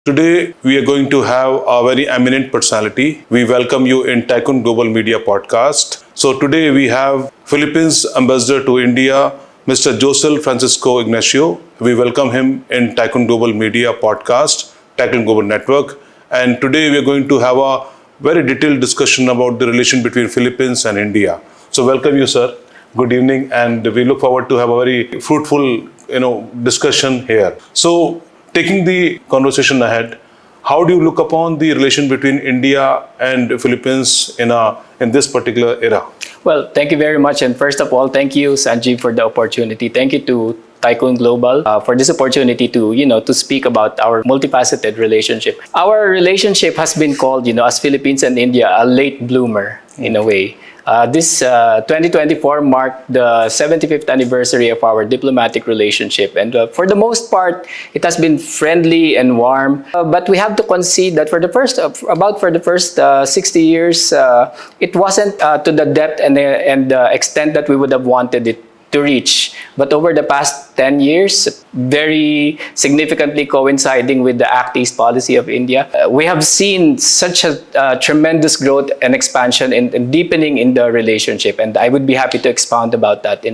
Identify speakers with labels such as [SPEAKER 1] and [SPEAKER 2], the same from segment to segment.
[SPEAKER 1] Today, we are going to have a very eminent personality. We welcome you in Tycoon Global Media Podcast. So today we have Philippines Ambassador to India, Mr. Josel Francisco Ignacio. We welcome him in Tycoon Global Media Podcast, Tycoon Global Network. And today we are going to have a very detailed discussion about the relation between Philippines and India. So welcome you, sir. Good evening, and we look forward to have a very fruitful, discussion here. So, taking the conversation ahead, how do you look upon the relation between India and Philippines in this particular era?
[SPEAKER 2] Well, thank you very much. And first of all, thank you, Sanjeev, for the opportunity. Thank you to Tycoon Global for this opportunity to speak about our multifaceted relationship. Our relationship has been called, as Philippines and India, a late bloomer in a way. This 2024 marked the 75th anniversary of our diplomatic relationship, and for the most part, it has been friendly and warm. But we have to concede that for the first 60 years, it wasn't to the depth and the extent that we would have wanted it to reach. But over the past 10 years, very significantly coinciding with the Act East policy of India, we have seen such a tremendous growth and expansion and deepening in the relationship. And I would be happy to expound about that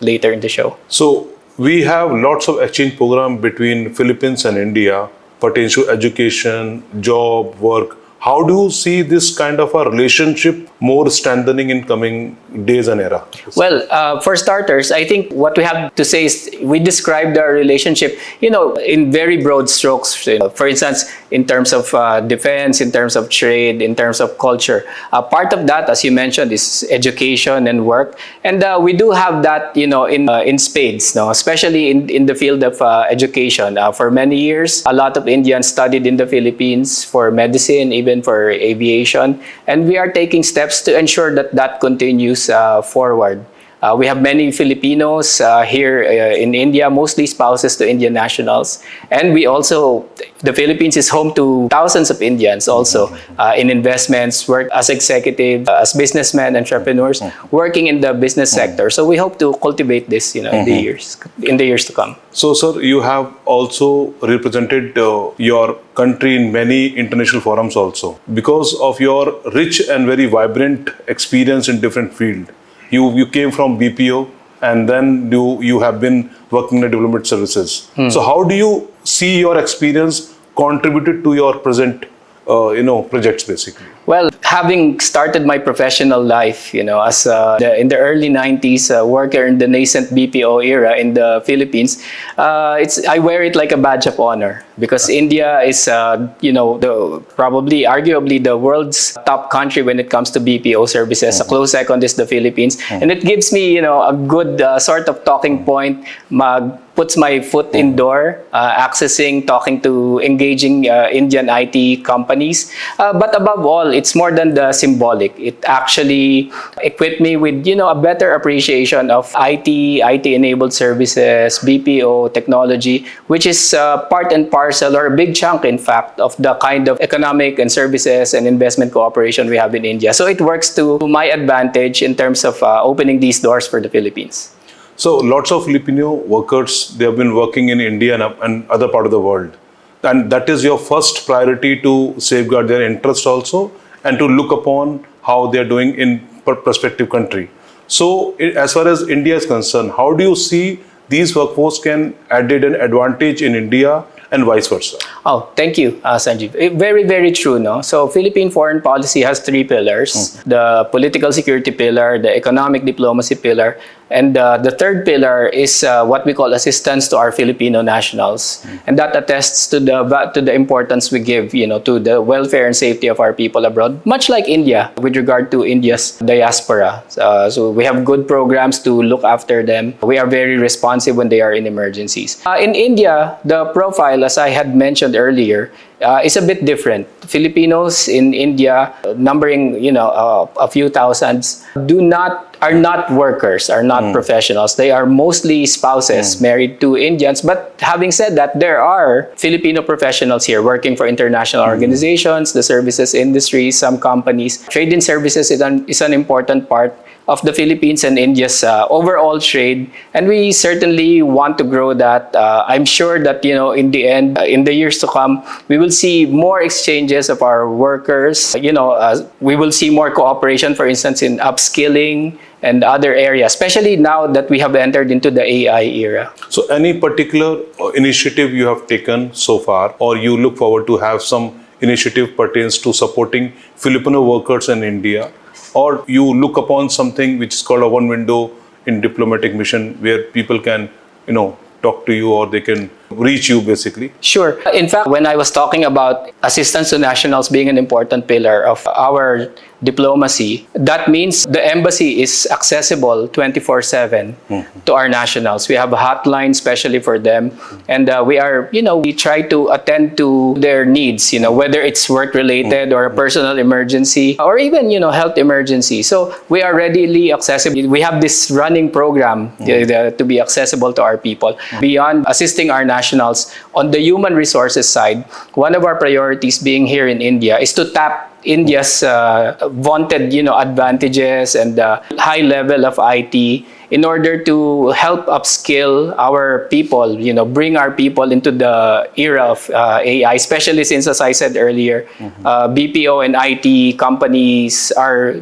[SPEAKER 2] later in the show.
[SPEAKER 1] So we have lots of exchange program between Philippines and India pertaining to education, job, work. How do you see this kind of a relationship more strengthening in coming days and era?
[SPEAKER 2] Well, for starters, I think what we have to say is we described our relationship, in very broad strokes. For instance, in terms of defense, in terms of trade, in terms of culture. Part of that, as you mentioned, is education and work. And we do have that, in spades, especially in the field of education. For many years, a lot of Indians studied in the Philippines for medicine, even for aviation, and we are taking steps to ensure that continues forward. We have many Filipinos here in India, mostly spouses to Indian nationals. And the Philippines is home to thousands of Indians also in investments, work as executive, as businessmen, entrepreneurs, working in the business sector. So we hope to cultivate this, in the years to come.
[SPEAKER 1] So, sir, you have also represented your country in many international forums also. Because of your rich and very vibrant experience in different fields. You came from BPO and then you have been working in development services. So how do you see your experience contributed to your present projects basically?
[SPEAKER 2] Well, having started my professional life, as in the early 90s, worker in the nascent BPO era in the Philippines, I wear it like a badge of honor because India is, arguably the world's top country when it comes to BPO services. A close second is the Philippines, and it gives me, a good sort of talking point. Puts my foot in door, talking to engaging Indian IT companies. But above all, it's more than the symbolic. It actually equipped me with, a better appreciation of IT-enabled services, BPO, technology, which is part and parcel, or a big chunk, in fact, of the kind of economic and services and investment cooperation we have in India. So it works to my advantage in terms of opening these doors for the Philippines.
[SPEAKER 1] So lots of Filipino workers, they have been working in India and other part of the world. And that is your first priority to safeguard their interest also and to look upon how they are doing in prospective country. So as far as India is concerned, how do you see these workforce can add an advantage in India and vice versa?
[SPEAKER 2] Oh, thank you, Sanjeev. Very, very true, no? So Philippine foreign policy has three pillars. The political security pillar, the economic diplomacy pillar, and the third pillar is what we call assistance to our Filipino nationals. And that attests to the importance we give, to the welfare and safety of our people abroad, much like India with regard to India's diaspora. So we have good programs to look after them. We are very responsive when they are in emergencies. In India, the profile, as I had mentioned earlier, is a bit different. Filipinos in India, numbering a few thousands, are not workers, are not professionals. They are mostly spouses married to Indians. But having said that, there are Filipino professionals here working for international organizations, the services industry, some companies. Trade in services is an important part. of the Philippines and India's overall trade, and we certainly want to grow that. I'm sure that in the end, in the years to come, we will see more exchanges of our workers. We will see more cooperation, for instance, in upskilling and other areas, especially now that we have entered into the AI era.
[SPEAKER 1] So any particular initiative you have taken so far, or you look forward to have some initiative pertains to supporting Filipino workers in India, or you look upon something which is called a one window in diplomatic mission where people can, talk to you or they can reach you basically?
[SPEAKER 2] Sure. In fact, when I was talking about assistance to nationals being an important pillar of our diplomacy, that means the embassy is accessible 24/7 to our nationals. We have a hotline especially for them, and we try to attend to their needs, whether it's work-related or a personal emergency or even, health emergency. So we are readily accessible. We have this running program to be accessible to our people. Beyond assisting our nationals, on the human resources side, one of our priorities being here in India is to tap India's vaunted, advantages and high level of IT in order to help upskill our people, bring our people into the era of AI, especially since, as I said earlier, BPO and IT companies are,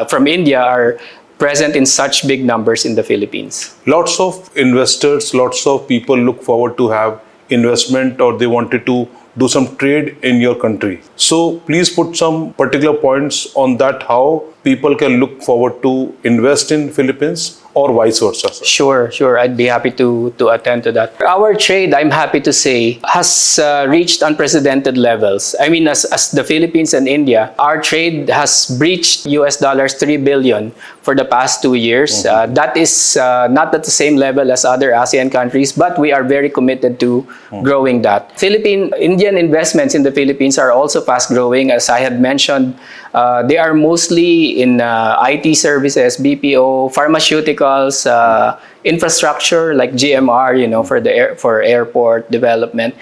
[SPEAKER 2] from India are present in such big numbers in the Philippines.
[SPEAKER 1] Lots of investors, lots of people look forward to have investment or they wanted to do some trade in your country. So please put some particular points on that, how people can look forward to invest in Philippines or vice versa.
[SPEAKER 2] Sure. I'd be happy to attend to that. Our trade, I'm happy to say, has reached unprecedented levels. I mean, as the Philippines and India, our trade has breached $3 billion for the past 2 years. That is not at the same level as other ASEAN countries, but we are very committed to growing that. Indian investments in the Philippines are also fast growing. As I had mentioned, they are mostly in IT services, BPO, pharmaceuticals, infrastructure like GMR, for airport development,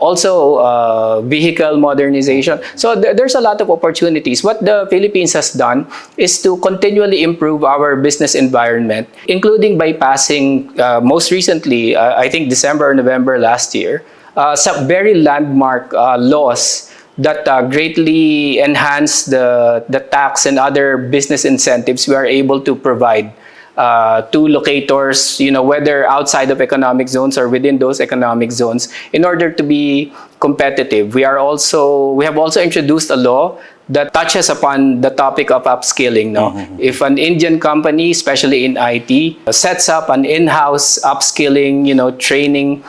[SPEAKER 2] also vehicle modernization. So there's a lot of opportunities. What the Philippines has done is to continually improve our business environment, including by passing, most recently, I think December or November last year, some very landmark laws that greatly enhance the tax and other business incentives we are able to provide to locators, whether outside of economic zones or within those economic zones, in order to be competitive. We have also introduced a law that touches upon the topic of upskilling. If an Indian company, especially in IT, sets up an in-house upskilling, training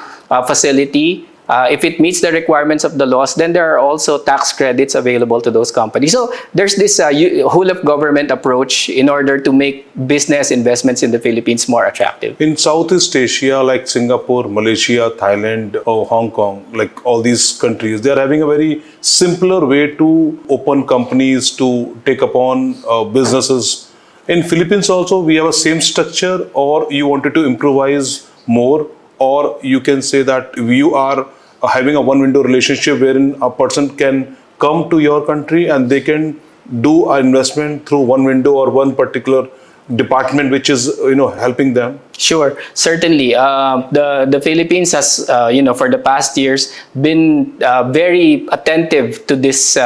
[SPEAKER 2] facility, if it meets the requirements of the laws, then there are also tax credits available to those companies. So there's this whole of government approach in order to make business investments in the Philippines more attractive.
[SPEAKER 1] In Southeast Asia, like Singapore, Malaysia, Thailand, or Hong Kong, like all these countries, they are having a very simpler way to open companies, to take upon businesses. In Philippines also, we have a same structure, or you wanted to improvise more, or you can say that you are having a one-window relationship wherein a person can come to your country and they can do an investment through one window or one particular department which is helping them.
[SPEAKER 2] Sure, certainly. The Philippines has for the past years been very attentive to this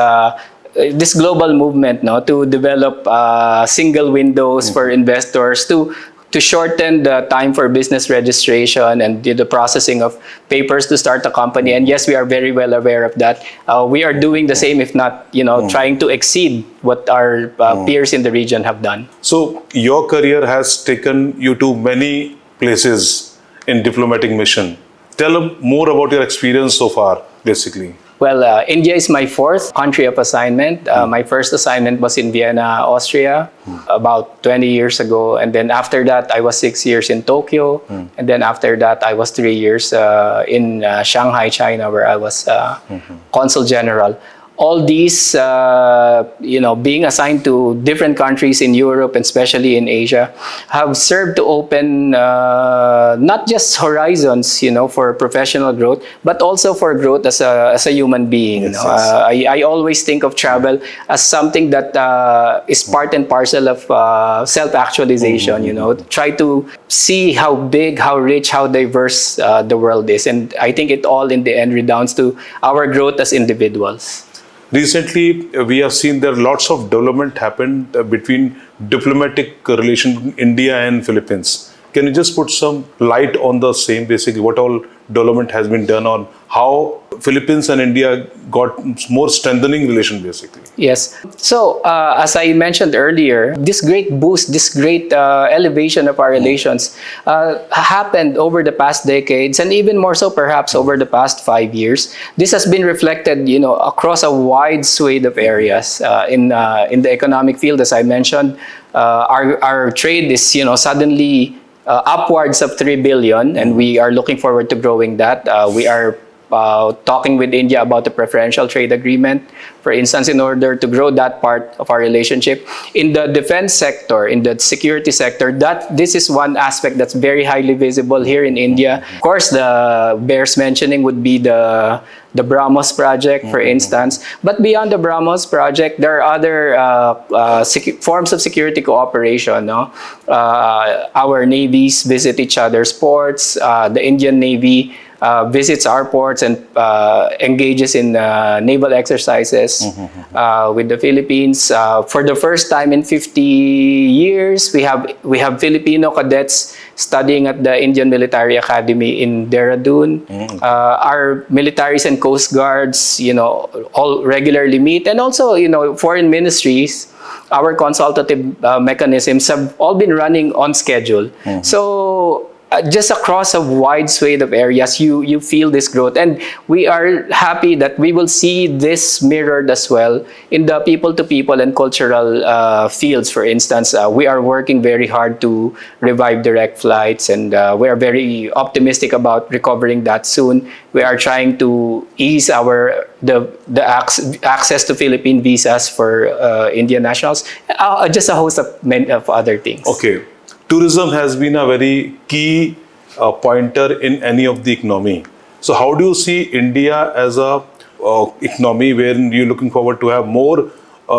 [SPEAKER 2] global movement, to develop single windows for investors, to shorten the time for business registration and the processing of papers to start a company. And yes, we are very well aware of that. We are doing the same, if not, trying to exceed what our peers in the region have done.
[SPEAKER 1] So your career has taken you to many places in diplomatic mission. Tell more about your experience so far, basically.
[SPEAKER 2] Well, India is my fourth country of assignment. My first assignment was in Vienna, Austria, about 20 years ago. And then after that, I was 6 years in Tokyo. And then after that, I was 3 years in Shanghai, China, where I was Consul General. all these, being assigned to different countries in Europe and especially in Asia, have served to open not just horizons, for professional growth, but also for growth as a human being.
[SPEAKER 1] Yes, yes.
[SPEAKER 2] I always think of travel as something that is part and parcel of self-actualization. Try to see how big, how rich, how diverse the world is, and I think it all in the end redounds to our growth as individuals.
[SPEAKER 1] Recently, we have seen there lots of development happened between diplomatic relation between India and Philippines. Can you just put some light on the same, basically, what all development has been done on how Philippines and India got more strengthening relation, basically?
[SPEAKER 2] Yes. So, as I mentioned earlier, this great boost, this great elevation of our relations happened over the past decades, and even more so perhaps over the past 5 years. This has been reflected, across a wide swathe of areas in the economic field. As I mentioned, our trade is, suddenly upwards of 3 billion, and we are looking forward to growing that. We are talking with India about the preferential trade agreement, for instance, in order to grow that part of our relationship. In the defense sector, in the security sector, this is one aspect that's very highly visible here in India. Of course, the bears mentioning would be the BrahMos project, for instance. But beyond the BrahMos project, there are other forms of security cooperation. Our navies visit each other's ports. The Indian Navy visits our ports and engages in naval exercises with the Philippines. For the first time in 50 years, we have Filipino cadets studying at the Indian Military Academy in Dehradun. Our militaries and coast guards, all regularly meet, and also, foreign ministries. Our consultative mechanisms have all been running on schedule. So just across a wide swathe of areas, you feel this growth, and we are happy that we will see this mirrored as well in the people-to-people and cultural fields. For instance, we are working very hard to revive direct flights, and we are very optimistic about recovering that soon. We are trying to ease the access to Philippine visas for Indian nationals, just a host of other things.
[SPEAKER 1] Okay. Tourism has been a very key pointer in any of the economy. So how do you see India as a economy where you're looking forward to have more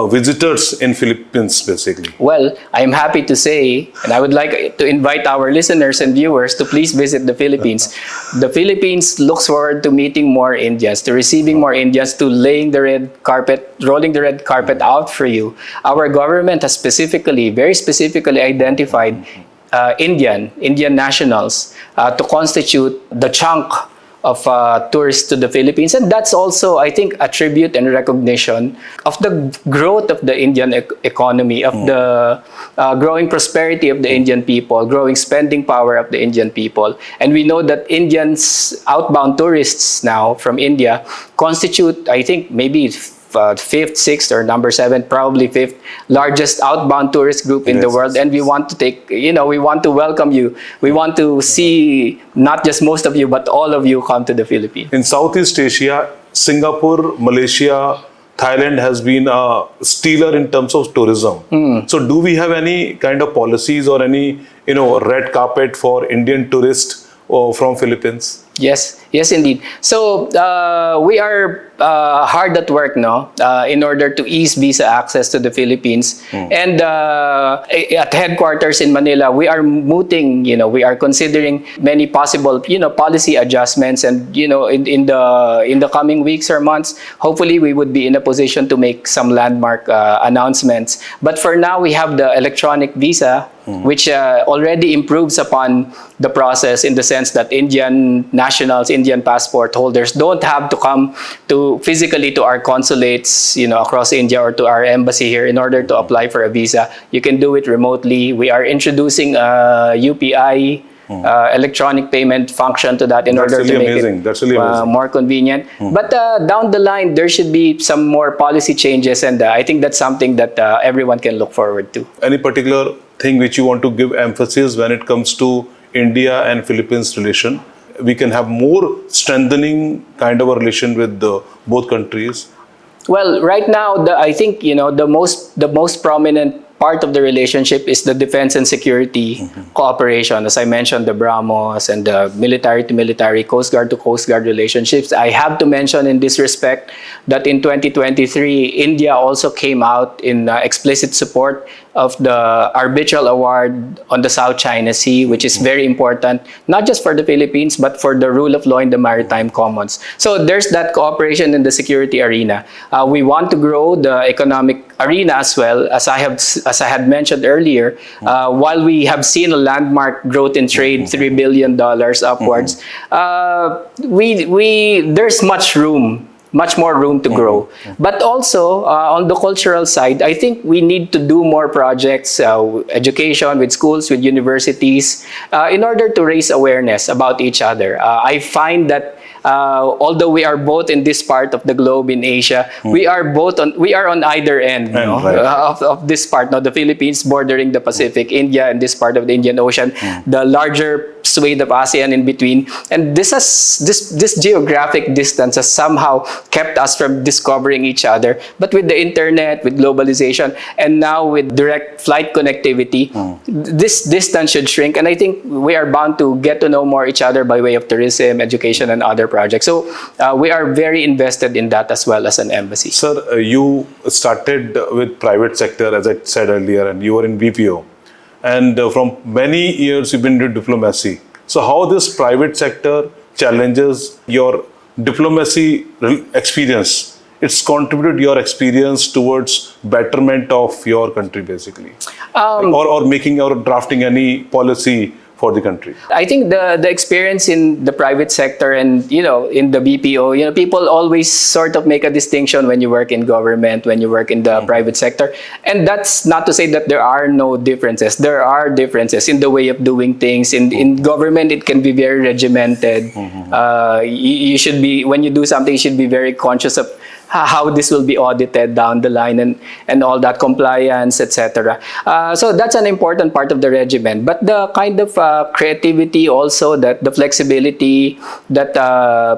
[SPEAKER 1] visitors in Philippines, basically?
[SPEAKER 2] Well, I'm happy to say, and I would like to invite our listeners and viewers to please visit the Philippines. The Philippines looks forward to meeting more Indians, to receiving more Indians, to laying the red carpet, rolling the red carpet out for you. Our government has very specifically identified Indian nationals to constitute the chunk of tourists to the Philippines. And that's also, I think, a tribute and recognition of the growth of the Indian economy, of the growing prosperity of the Indian people, growing spending power of the Indian people. And we know that Indians, outbound tourists now from India, constitute, I think, maybe fifth, sixth, or number 7, probably 5th largest outbound tourist group in the world. And we want to we want to welcome you. We want to see not just most of you, but all of you come to the Philippines.
[SPEAKER 1] In Southeast Asia, Singapore, Malaysia, Thailand has been a stealer in terms of tourism. So do we have any kind of policies or any, red carpet for Indian tourists from Philippines?
[SPEAKER 2] Yes, indeed. So we are hard at work now in order to ease visa access to the Philippines. And at headquarters in Manila, we are mooting, we are considering many possible, policy adjustments. And, in the coming weeks or months, hopefully we would be in a position to make some landmark announcements. But for now, we have the electronic visa, which already improves upon the process in the sense that Indian nationals, Indian passport holders don't have to come physically to our consulates, across India, or to our embassy here in order to apply for a visa. You can do it remotely. We are introducing a UPI electronic payment function to that in order to make it more convenient. But down the line, there should be some more policy changes, and I think that's something that everyone can look forward to.
[SPEAKER 1] Any particular thing which you want to give emphasis when it comes to India and Philippines relation? We can have more strengthening kind of a relation with both countries.
[SPEAKER 2] Well, right now, I think the most prominent part of the relationship is the defense and security cooperation. As I mentioned, the BRAMOS and the military to military, Coast Guard to Coast Guard relationships. I have to mention in this respect that in 2023, India also came out in explicit support of the arbitral award on the South China Sea, which is very important, not just for the Philippines, but for the rule of law in the maritime commons. So there's that cooperation in the security arena. We want to grow the economic arena as well, as I had mentioned earlier. While we have seen a landmark growth in trade, $3 billion upwards, there's much more room to grow. But also, on the cultural side, I think we need to do more projects, education with schools, with universities, in order to raise awareness about each other. I find that although we are both in this part of the globe in Asia, we are on either end
[SPEAKER 1] Right.
[SPEAKER 2] of this part. Now, the Philippines bordering the Pacific, India and this part of the Indian Ocean, the larger swathe of ASEAN in between, and this geographic distance has somehow kept us from discovering each other. But with the internet, with globalization, and now with direct flight connectivity, this distance should shrink. And I think we are bound to get to know more each other by way of tourism, education, and other projects. So we are very invested in that as well as an embassy.
[SPEAKER 1] Sir, you started with private sector, as I said earlier, and you were in BPO. And from many years, you've been doing diplomacy. So how this private sector challenges your diplomacy experience? It's contributed your experience towards betterment of your country, basically, or making or drafting any policy for the country.
[SPEAKER 2] I think the experience in the private sector and in the BPO, people always sort of make a distinction when you work in government, when you work in the private sector, and that's not to say that there are no differences. There are differences in the way of doing things. In government, it can be very regimented. You should be, when you do something, you should be very conscious of how this will be audited down the line and all that, compliance, etc. So that's an important part of the regimen. But the kind of creativity also, that the flexibility that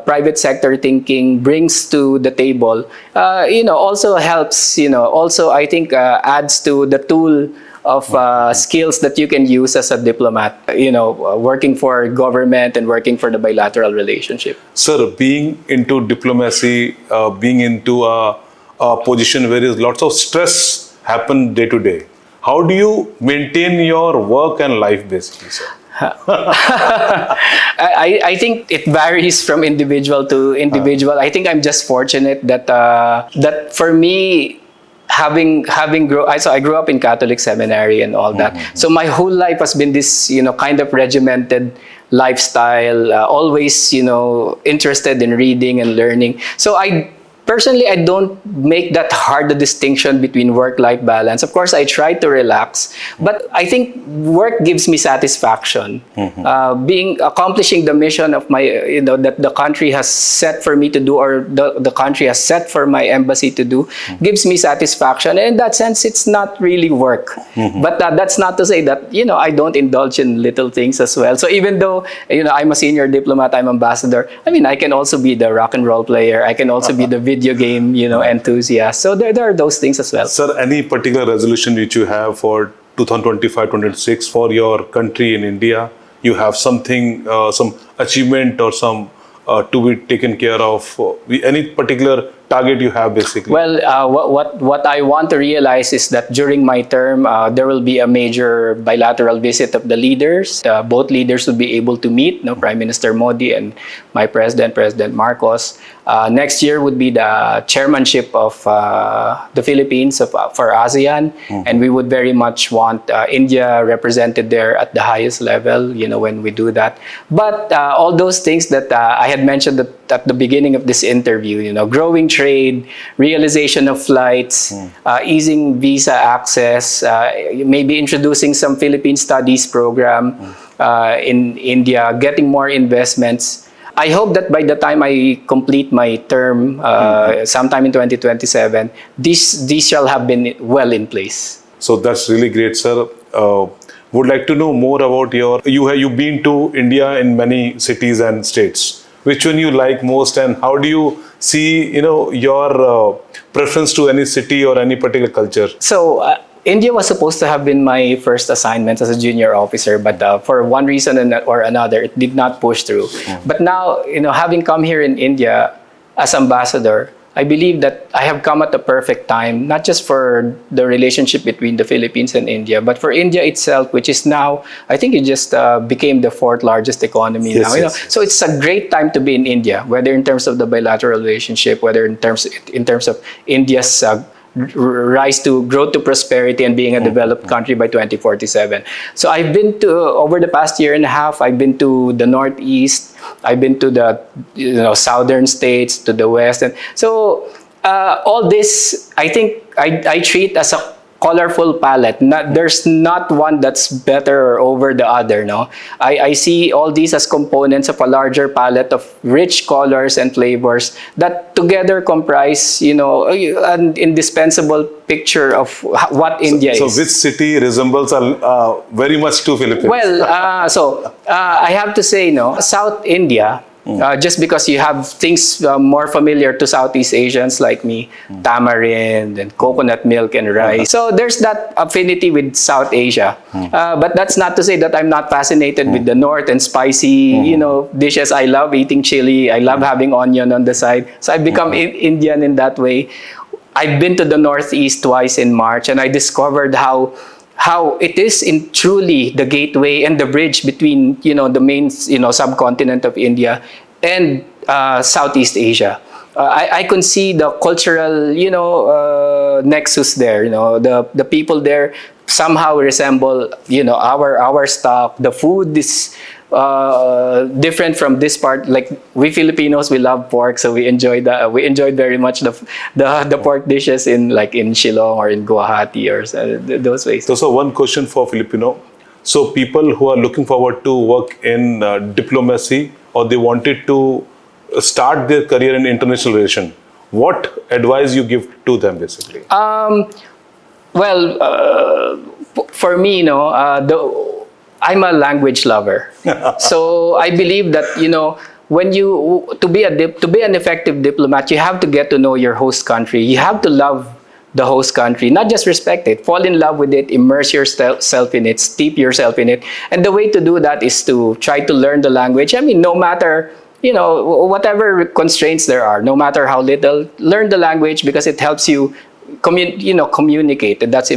[SPEAKER 2] private sector thinking brings to the table, also helps, also I think adds to the tool of skills that you can use as a diplomat, working for government and working for the bilateral relationship.
[SPEAKER 1] Sir, being into diplomacy, being into a position where there's lots of stress happen day to day, how do you maintain your work and life, basically, sir?
[SPEAKER 2] I think it varies from individual to individual. I think I'm just fortunate that that for me, I grew up in Catholic seminary and all that. So my whole life has been this, kind of regimented lifestyle, always, interested in reading and learning. So personally, I don't make that hard a distinction between work-life balance. Of course, I try to relax, but I think work gives me satisfaction. Accomplishing the mission of my, that the country has set for me to do, or the country has set for my embassy to do, gives me satisfaction. And in that sense, it's not really work. But that's not to say that, I don't indulge in little things as well. So even though, I'm a senior diplomat, I'm ambassador, I can also be the rock and roll player. I can also be the video game, enthusiast. So there are those things as well.
[SPEAKER 1] Sir, any particular resolution which you have for 2025-26 for your country in India? You have something, some achievement or some to be taken care of? Any particular target you have, basically?
[SPEAKER 2] Well, what I want to realize is that during my term, there will be a major bilateral visit of the leaders. Both leaders will be able to meet, Prime Minister Modi and my president, President Marcos. Next year would be the chairmanship of the Philippines for ASEAN, and we would very much want India represented there at the highest level, when we do that. But all those things that I had mentioned at the beginning of this interview, growing trade, realization of flights, easing visa access, maybe introducing some Philippine studies program in India, getting more investments. I hope that by the time I complete my term, sometime in 2027, these shall have been well in place.
[SPEAKER 1] So that's really great, sir. Would like to know more about you've been to India in many cities and states. Which one you like most, and how do you see, your preference to any city or any particular culture?
[SPEAKER 2] So, India was supposed to have been my first assignment as a junior officer, but for one reason or another, it did not push through. But now, having come here in India as ambassador, I believe that I have come at the perfect time, not just for the relationship between the Philippines and India, but for India itself, which is now, I think it just became the fourth largest economy now.
[SPEAKER 1] Yes.
[SPEAKER 2] So it's a great time to be in India, whether in terms of the bilateral relationship, whether in terms of India's rise to growth to prosperity and being a developed country by 2047. So I've been to, over the past year and a half, I've been to the Northeast, I've been to the southern states, to the West. And so all this, I think I treat as a colorful palette. There's not one that's better or over the other. No, I see all these as components of a larger palette of rich colors and flavors that together comprise, an indispensable picture of what India is.
[SPEAKER 1] So which city resembles very much to Philippines?
[SPEAKER 2] Well, I have to say, South India. Just because you have things more familiar to Southeast Asians like me, tamarind and coconut milk and rice. So there's that affinity with South Asia. But that's not to say that I'm not fascinated with the North and spicy, dishes. I love eating chili. I love having onion on the side. So I've become Indian in that way. I've been to the Northeast twice in March, and I discovered how it is in truly the gateway and the bridge between the main subcontinent of India and Southeast Asia. I can see the cultural nexus there. The people there somehow resemble our stock. The food is different from this part. Like we Filipinos, we love pork, so we enjoyed very much the pork dishes in Shillong or in Guwahati or those ways.
[SPEAKER 1] So one question for Filipino. So people who are looking forward to work in diplomacy, or they wanted to start their career in international relation, what advice you give to them basically?
[SPEAKER 2] For me, I'm a language lover. So I believe that, when to be an effective diplomat, you have to get to know your host country. You have to love the host country, not just respect it, fall in love with it, immerse yourself in it, steep yourself in it. And the way to do that is to try to learn the language. I mean, no matter, whatever constraints there are, no matter how little, learn the language because it helps you communicate. That's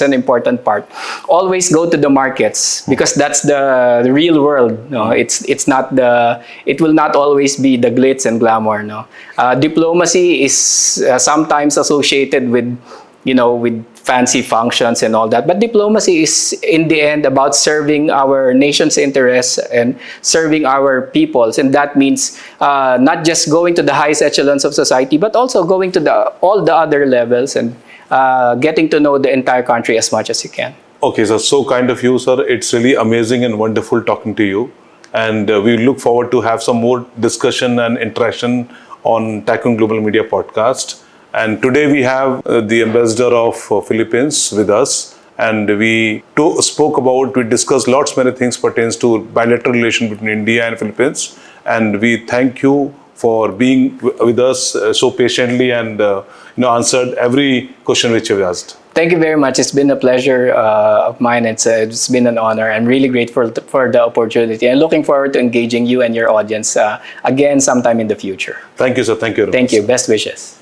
[SPEAKER 2] an important part. Always go to the markets because that's the real world. No, it's not it will not always be the glitz and glamour. No, diplomacy is sometimes associated with fancy functions and all that. But diplomacy is in the end about serving our nation's interests and serving our peoples. And that means not just going to the highest echelons of society, but also going to all the other levels and getting to know the entire country as much as you can.
[SPEAKER 1] Okay, so kind of you, sir. It's really amazing and wonderful talking to you. And we look forward to have some more discussion and interaction on Tycoon Global Media Podcast. And today we have the Ambassador of Philippines with us, and we discussed many things pertains to bilateral relation between India and Philippines. And we thank you for being with us so patiently and answered every question which you've asked.
[SPEAKER 2] Thank you very much. It's been a pleasure of mine. It's been an honor. I'm really grateful for the opportunity and looking forward to engaging you and your audience again sometime in the future.
[SPEAKER 1] Thank you, sir. Thank you.
[SPEAKER 2] Thank you. Best wishes.